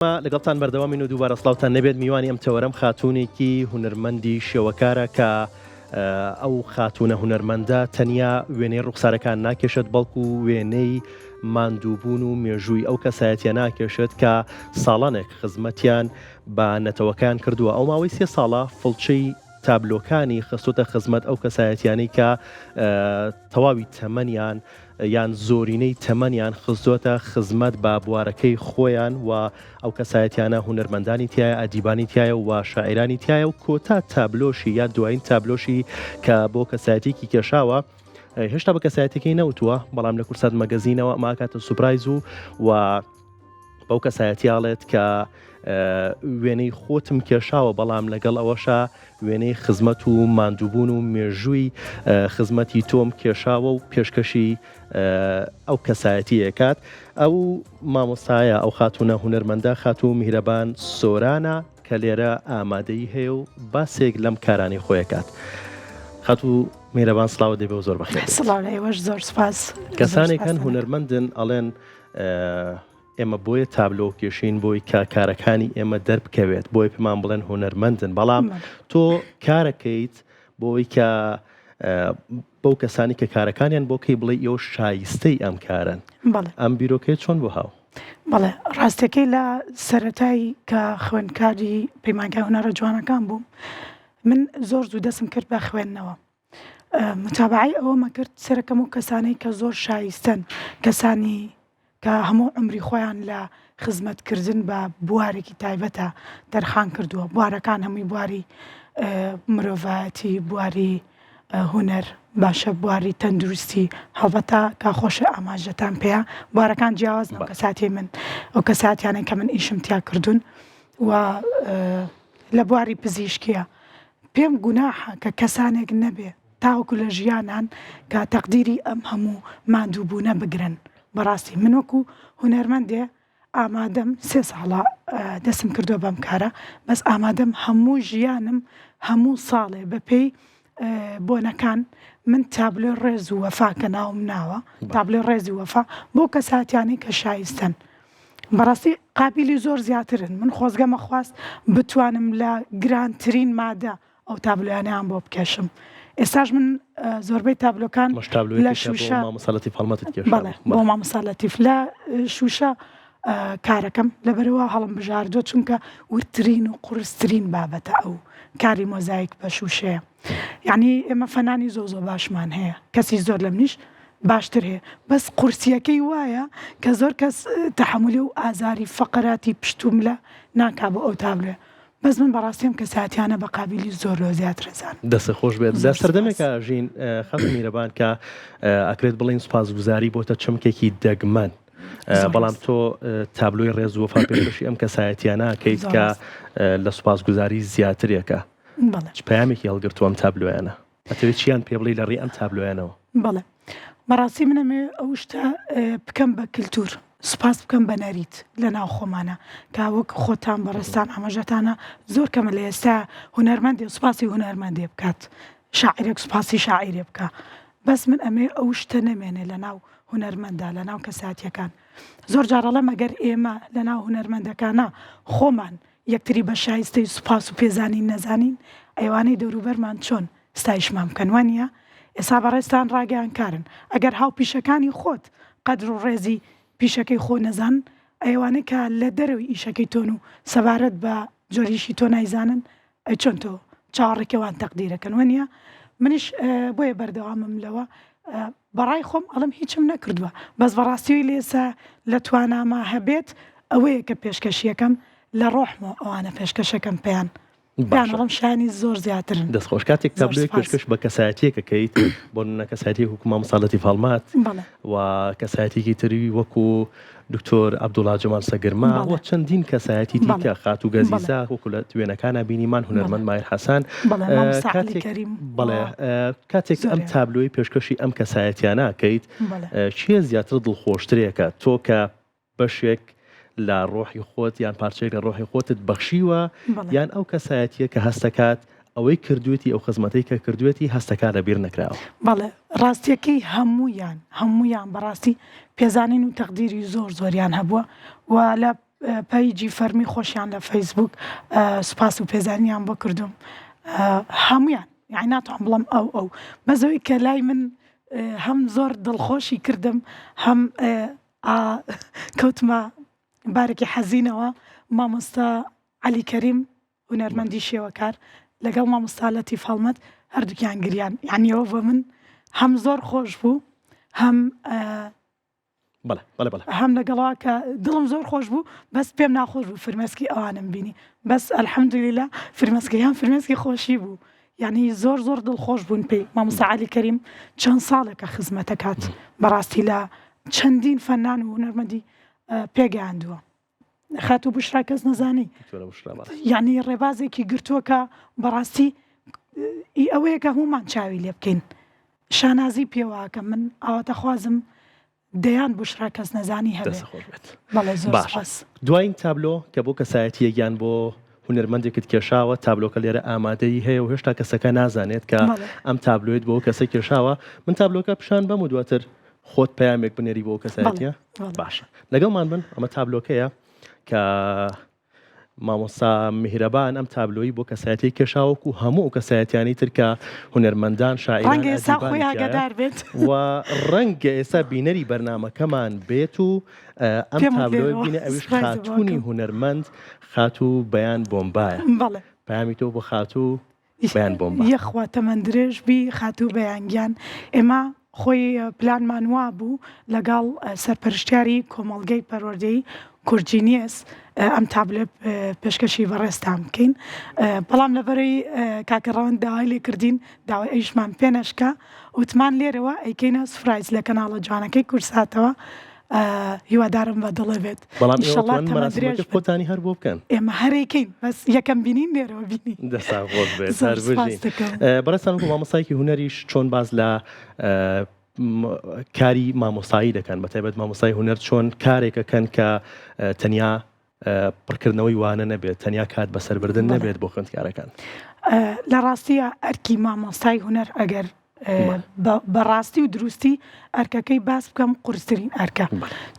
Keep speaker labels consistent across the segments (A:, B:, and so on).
A: لەگەڵتان بەردەوامین و دووبارە سڵاوتان نەبێت. میوانی ئەم تەوەرەم خاتوونێکی هونەرمەندی شێوەکارە کە ئەو خاتونە هونەرمەندە تەنیا وێنەی ڕوخسارەکان ناکێشێت بەڵکو وێنەی ماندووبوون و مێژووی ئەو کەسایەتیە ناکێشێت کە ساڵانێک خزمەتیان بە نەتەوەکان کردووە. ئەو ماوەی 3 ساڵە فڵچەی تابلۆکانی خستوتە خزمەت ئەو کەسایەتیانەی کە تەواوی تەمەنیان یان زۆرینەی تەمەنیان خستوتە خزمەت بە بوارەکەی خۆیان و ئەو کەسایەتیانە هونەرمەندانی تایە، ئەدیبانی تایە و شاعرانی تایە و کۆتا تابلۆشی یا دوایین تابلۆشی کە بۆ کەسایەتێکی کێشاوە هێشتا بە کەسایەتەکەی نەوتووە، بەڵام لە کورسات مەگەزینەوە ئەماکاتە سوپرایز و بەو کەسایەتیاڵێت کە وێنەی خۆتم کێشاوە، بەڵام لەگەڵ ئەوەشە وێنەی خزمەت و ماندووبوون و مێژووی خزمەتی تۆم کێشاوە و پێشکەشی ئەو کەسایەتی ئەکات. ئەو مامۆستایە ئەو خاتونە هونەرمەندە خاتوو میهرەبان سۆرانە کە لێرە ئامادەی هەیە و باسێک لەم کارانی خۆیەکات. خاتوو میهرەبان سڵاو دەبێ و زۆر بەخێر.
B: سڵاو لەیەوەش زۆر سپاس.
A: کەسانێکن هونەرمەندن ئەڵێن ئێمە بۆیە تابلۆ کێشین بۆی کە کارەکانی ئێمە دەربکەوێت، بۆی پێمان بڵێن هونەرمەندن، بەڵام تۆ کارەکەیت بۆی کە بەو کەسانی کە کارەکانیان بۆکەی بڵێ ئێوە شایستەی ئەم کارن. ئەم بیرۆکەی چۆن بۆ هاو؟
B: بەڵێ ڕاستەکەی لە سەرەتایی کە خوێندکاری پەیمانگای هونەرە جوانەکان بووم، من زۆر زوو دەسم کرد بە خوێندنەوە. متابعی ئەوەمە کرد سەرەکەم و کەسانەی کە زۆر شایستن، کەسانی کە هەموو عمری خۆیان لە خزمەتکردن بە بوارێکی تایبەتە دەرخان کردووە. بوارەکان هەمووی بواری مرۆڤایەتی، بواری هونەر باشە، بواری تەندروستی، هەڵبەتە کا خۆشە ئاماژەتان پێەیە. بوارەکان جیاوازن ئەو کەساتی من، ئەو کەساتیانە کە من ئیشم تیا کردوون و لە بواری پزیشکیە پێم گوناحە کە کەسانێک نەبێ تاوەکو لە ژیانان کە تەقدیری ئەم هەموو ماندووبوونە بگرن. بەڕاستی من وەکو هونەرمەندێ ئامادەم 3 ساڵە دەسم کردووە بەم کارە، بەس ئامادەم هەموو ژیانم هەموو ساڵێ بەپێی بۆنەکان من تابلۆ ڕێز و وەفا کە ناوم ناوە، تابلۆ ڕێزی وەفا بۆ کەساتیانی کە شایستن. بەڕاستی قابلی زۆر زیاترن. من خۆزگەمە خواست بتوانم لە گرانترین مادە ئەو تابلۆیانیان بۆ بکەشم. ئێستاش من زۆربەی تابلۆکان لە شوشە بۆ مامۆسالەتیف لە شوشە کارەکەم لەبەرەوە هەڵم بژاردووە، چونکە ورترین و قورسترین بابەتە ئەو کاری مۆزاییک بە شوشەیە. یعنی ئێمە فەنانی زۆ باشمان هەیە، کەسی زۆر لە منیش باشتر هەیە، بەس قورسیەکەی وایە کە زۆر کەس تەحملی و ئازاری فەقەراتی پشتوم لە ناکا بۆ ئەو تابلۆ. بەس من بەڕاستیم کە ساتیانە بە قابلی زۆر زیاترەزان.
A: دەستە خۆش بێت. لە سەردەمێکە ژین خەڵکی میرەبان کە ئەکرێت بڵین سوپاسگوزاری بۆتە چەمکێکی دەگمەن، بەڵام تۆ تابلۆی ڕێز و وەفا پێشکەشی ئەم کەسایەتیانە کەیت کە لە سوپاسگوزاری زیاترێکە. پەیامێکی هەڵگرتووە ئەم تابلۆیانە، ئەتەوێت چیان پێ بڵێ لە ڕێی ئەم تابلۆیانەوە؟
B: بەڵێ بەڕاستی منەمێ ئەو شتە بکەم بە کللتور، سوپاس بکەم بە نەریت لە ناو خۆمانە کە وەک خۆتان بەڕستان ئاماژەتانە زۆر کەمە لە ئێستا هونەرمەندێ سوپاسی هونەرمەندێ بکات، شاعیرێک سوپاسی شاعیرێ بکە. بەس من ئەمێ ئەو شتە نەمێنێ لە ناو هونەرمەندا، لە ناو کەساتیەکان. زۆر جارەڵە مەگەر ئێمە لە ناو هونەرمەندەکانە خۆمان یەکتری بە شایستەی سوپاس و پێزانین نەزانین، ئەیوانەی دەوروبەرمان چۆن ستایشمان بکەن وانە؟ ئێستا بەڕێستان ڕاگەیانکارن. ئەگەر هاو پیشەکانی خۆت قەدر و ڕێزی پیشەکەی خۆ نەزان، ئەیوانەی کە لە دەرەوەی ئیشەکەی تۆن و سەبارەت بە جۆریشی تۆ نایزانن، چۆن تۆ چاوەڕێکەوان تەقدیرەکەن وانە؟ منیش بۆیە بەردەوامم لەوە بەڕای خۆم ئەڵم هیچم نەکردووە، بەس بەڕاستیەوەی لێسا لە توانامە هەبێت ئەوەیە کە پێشکەشیەکەم لە ڕۆحمەوە ئەوانە پێشکەشەکەم پێیان بەڵام شانی زۆر زیاترن.
A: دەستخۆش کاتێک تابلۆی پێشکەش بە کەسایەتیەکەکەیت بۆ کەسایەتی حکومە مامۆساڵەتی فاڵمات و کەسایەتێکی تری وەکو دکتۆر عەبدوڵڵا جەمال سەگرما و چەندین کەسایەتی دیکە خاتوو گەزیزا وەکو لە توێنەکانە بینیمان هونەرمەند ماهیر حەسان. بەڵێ کاتێک ئەم تابلۆی پێشکەشی ئەم کەسایەتیانە کەیت چیە زیاتر دڵخۆشترێکە، تۆ کە بەشێک لە ڕۆحی خۆت یان پارچەیەک لە ڕۆحی خۆتت بەخشیوە یان ئەو کەسایەتیە کە هەستەکات ئەوەی کردوێتی ئەو خزمەتەی کە کردوێتی هەستەکان لەبیر نەکراوە؟
B: بەڵێ ڕاستیەکەی هەموویان بەڕاستی پێزانین و تەقدیری زۆریان هەبووە و لە پیجی فەرمی خۆشیان لە فەیسبوک سوپاس و پێزانیان بۆ کردوم هەمویان یعنی ناتوان بڵم ئەو بەزەوەی کە لای من هەم زۆر دڵخۆشی کردم هەم کەوتمە بارێکی حەزینەوە مامۆستا عەلی کەریم هونەرمەندی شێوەکار لەگەڵ مامۆستا لەتیف هەڵمەت هەردووکیان گریان یعنی ئەوە بۆ من هەم زۆر خۆش بوو هەم هەم لەگەڵەوە کە دڵم زۆر خۆش بوو بەس پێم ناخۆش بوو فرمێسکی ئەوانم بینی بەس ئەلحەمدولیلا فرمێسکەیان فرمێسکی خۆشی بوو یعنی زۆر دڵخۆش بوون پێی مامۆستا عەلی کەریم چەند ساڵێکە خزمەتە کات بەڕاستی لە چەندین فەنان و هونەرمەندی پێگەیاندووە خاتوو بشرا کەس نەزانی یعنی ڕێبازێکی گرتووە کە بەڕاستی ئەوەیە کە هەمومان چاوی لێ بکەین شانازی پێوە کە من ئاواتە خوازم دەیان بشرا کەس نەزانی هەبێت بەڵێ زۆر سپاس
A: دوایین تابلۆ کە بۆ کەسایەتیەکیان بۆ هونەرمەندێکت کێشاوە تابلۆکە لێرە ئامادەی هەیە و هێشتا کەسەکە نازانێت کە ئەم تابلۆیت بۆ کەسە کێشاوە من تابلۆکە پیشان بەم و دواتر خۆت پەیامێک بنێری بۆ کەسایەتیە باشە لەگەڵمان بن ئەمە تابلۆکەیە کە مامۆستا میهرەبان ئەم تابلۆی بۆ کەسایەتی کێشاوەکو هەموو ئەو کەسایەتیانی تر کە هونەرمەندان شاعیران و ڕەنگە ئێستا بینەری بەرنامەکەمان بێت و ئەم تابلۆی بینە ئەویش خاتوونی هونەرمەند خاتوو بەیان بۆمبایە پەیامی تۆ بۆ خاتوو بەیان بۆمبا
B: یەخوا تەمەند درێژ بی خاتوو بەیانگیان ئێمە خۆی پلانمان وا بوو لەگەڵ سەرپەرشتیاری کۆمەڵگەی پەروەردەیی کورجینیەس ئەم تابلێ پێشکەشی بەڕێستان بکەین بەڵام لەبەرەوەی کاکەڕەوەند داوای لێ کردین داوای ئەیشمان پێنەشکە وتمان لێرەوە ئەیکەینە سفرایز لە کەناڵە جوانەکەی کورساتەوە هیوادارم بە دڵێ بێت
A: خۆتانی هەر بۆ بکەن
B: ئێمە هەرێکەین بەس یەکەم بینین لێرەوە بینی
A: بەڕێستان مامۆستایەکی هونەریش چۆن باز لە کاری مامۆستایی دەکەن بەتایبەت مامۆستای هونەر چۆن کارێکەکەن کە تەنیا پڕکردنەوەی وانە نەبێت تەنیا کات بەسەربردن نەبێت بۆ خوێندکارەکان
B: لە ڕاستیە ئەرکی مامۆستای هونەر ئەگەر بەڕاستی و دروستی ئەرکەکەی باس بکەم قورسترین ئەرکە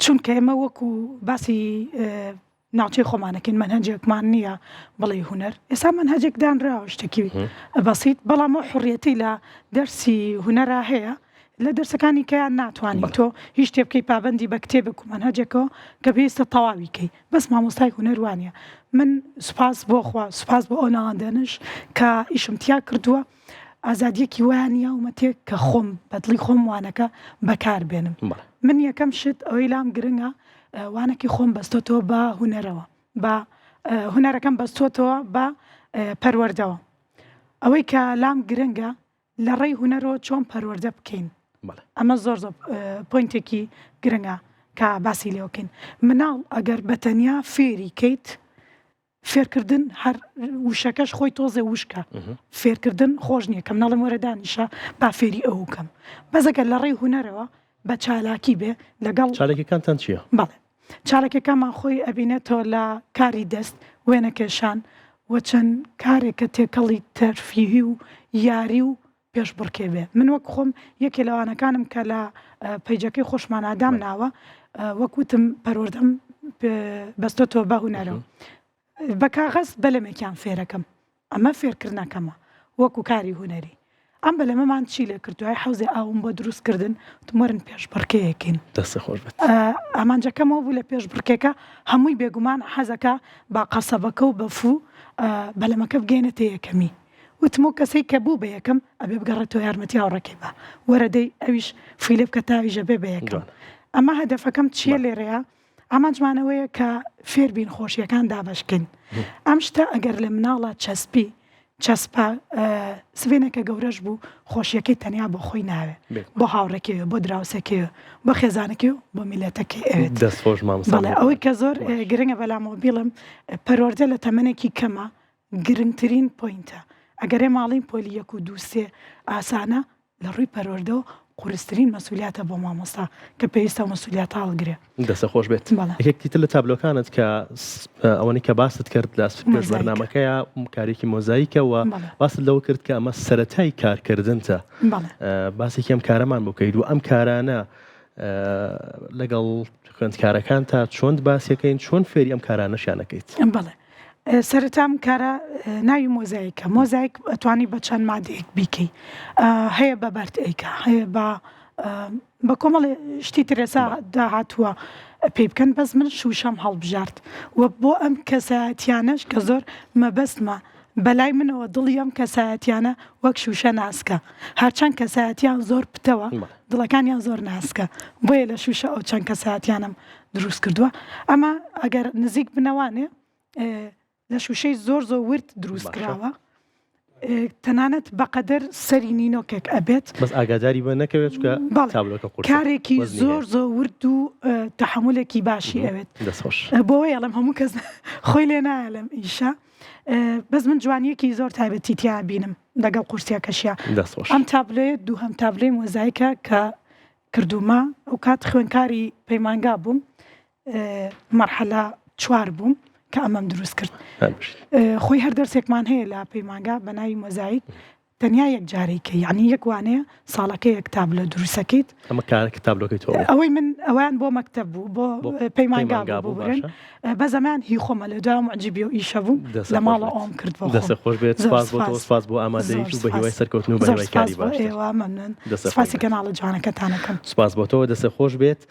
B: چونکە ئێمە وەکو باسی ناوچەی خۆمانەکەین منهەجێکمان نییە بڵێ هونەر ئێستا منهەجێک دانراوە شتێکی بەسیط بەڵام حڕیەتی لە دەرسی هونەرە هەیە لە دەرسەکانی کەیان ناتوانانی تۆ هیچ شتێ بکەی پابەندی بە کتێبێک و منهەجێکەوە کە پێویستە تەواویکەی بەس مامۆستای هونەر وانە من سوپاس بۆ خوا سوپاس بۆ ئەو ناوەندانش کە ئیشمتیا کردووە ئازادیەکی وایانە ومەتێک کە خۆم بەدڵی خۆم وانەکە بەکار بێنم من یەکەم شت ئەوەی لام گرنگە وانێکی خۆم بەستۆتەوە بە هونەرەوە بە هونەرەکەم بەستۆتەوە بە پەروەردەوە ئەوەی کە لام گرنگە لە ڕێی هونەرەوە چۆن پەروەردە بکەین ئەمە زۆر پۆینتێکی گرنگە کە باسی لێوکەین مناڵ ئەگەر بەتەنیا فێری کەیت فێرکردن هەر وشەکەش خۆی تۆزێ وشکە فێرکردن خۆش نییە کەم ناڵم وەرە دانیشە با فێری ئەو بکەم بەزەگەر لە ڕێی هونەرەوە بە چالاکی بێ لەگەڵ
A: چالێکەکانتان چییە؟
B: بەڵێ چالێکەکەمان خۆی ئەبینێتەوە لە کاری دەست وێنەکێشان و چەند کارێکە تێکەڵی تەرفیهی و یاری و پێش بڕکێ بێ من وەک خۆم یەکێ لەوانەکانم کە لە پەیجەکەی خۆشمان ئادام ناوە وەکوتم پەروەردەم بەستۆتەوە بە هونەرەوە بە کاغەز بەلەمێکیان فێرەکەم ئەمە فێرکردنەکەمە وەکو کاری هونەری ئەم بەلەمەمان چی لێ کردوای حوزێ ئاوم بۆ دروستکردن تمۆرن پێش بڕکەیەکەین
A: دەستە خۆش بێت
B: ئامانجەکەمەوە بوو لە پێش بڕکێکە هەمووی بێگومان حەزەکە با قەسەبەکە و بەفوو بەلەمەکە بگەێنێتە یەکەمی وتمۆ کەسەی کە بوو بە یەکەم ئەبێ بگەڕێتەوە یارمەتی هاوڕێکی بە وەرەدەی ئەویش فیلێ بکە تاویژە بێ بە یەکەم ئەمە هەدەفەکەم چییە لێرەیە ئامانجمانەوەیە کە فێربین خۆشیەکان دابشکن ئەم شتە ئەگەر لە مناڵە چەسپی چەسپا سوێنێکە گەورەش بوو خۆشیەکەی تەنیا بۆ خۆی ناوێ بۆ هاوڕێکەوە بۆ دراوسەکەوە بۆ خێزانەکە و بۆ میلەتەکەی ئەوێت بەڵێ ئەوەی کە زۆر گرنگە بەلامەوە بیڵم پەروەردە لە تەمەنێکی کەمە گرنگترین پۆینتە ئەگەرێ ماڵین پۆلی یەک و دووسێ ئاسانە لە ڕووی پەروەردەوە قورسترین مەسئولیاتە بۆ مامۆستا کە پێویستە مەسئولیات هەڵگرێ
A: دەستە خۆش بێت یەکێکتر لە تابلۆکانت کە ئەوەی کە باست کرد لە پێش بەرنامەکەیە کارێکی مۆزاییکەوە باست لەوە کرد کە ئەمە سەرەتای کارکردنتە باسێکی ئەم کارەمان بکەیت و ئەم کارانە لەگەڵ خوێندکارەکان تا چۆن باسیەکەین چۆن فێری ئەم کارانەشیانەکەیت
B: بەڵێ سەرەتام کارە ناوی مۆزاییکە مۆزاییک ئەتوانی بە چەند مادەیەک بیکەی هەیە بە بەرد ئەیکە هەیە بە کۆمەڵی شتی ترێسا داهاتووە پێی بکەن بەس من شوشەم هەڵبژارد و بۆ ئەم کەسایەتیانەش کە زۆر مەبەستمە بەلای منەوە دڵی ئەم کەسایەتیانە وەک شوشە ناسکە هەرچەند کەسایەتیان زۆر پتەوە دڵەکانیان زۆر ناسکە بۆیە لە شوشە ئەو چەند کەسایەتیانم دروست کردووە ئەمە ئەگەر نزیک بنەوانێ لە شوشەی زۆر ورد دروست کراوە تەنانەت بەقەدەر سەری نینۆکێک ئەبێت
A: بەس ئاگاداری بە نەکەوێت چکە تابلۆکە قورس
B: کارێکی زۆر ورد و تەحملێکی باشی ئەوێت بۆەوەی ئەڵم هەموو کەس خۆی لێ نایە لەم ئیشە بەس من جوانیەکی زۆر تایبەتی تیا بینم لەگەڵ قورسیەکەشیە ئەم تابلۆیە هەم تابلۆی مۆزاییکە کە کردومە ئەو کات خوێنکاری پەیمانگا بووم مەرحەلە 4 بووم کە ئەمەم دروست کرد خۆی هەر دەرسێکمان هەیە لە پەیمانگا بە ناوی مۆزاییک تەنیا یەک جارێکە یعنی یەک وانەیە ساڵەکە یەک تابلۆ دروستەکەیت
A: ئەمە کارێک تابلۆکەی تۆ
B: ئەوەی من ئەویان بۆ مەکتەب بوو بۆ پەیمانگا بوو برن بە زەمان هی خۆمە لە دوام عجیبی و ئیشە بوو لە ماڵە ئەوم کرد بۆ
A: دەستە خۆش بێت سپاس بۆ ئامادەیت و بە هیوای سەرکەوتن و بە هیوای کاری باش
B: سپاسی کەناڵە جوانەکەتانەکەم
A: سپاس بۆ تۆ دەستە خۆش بێت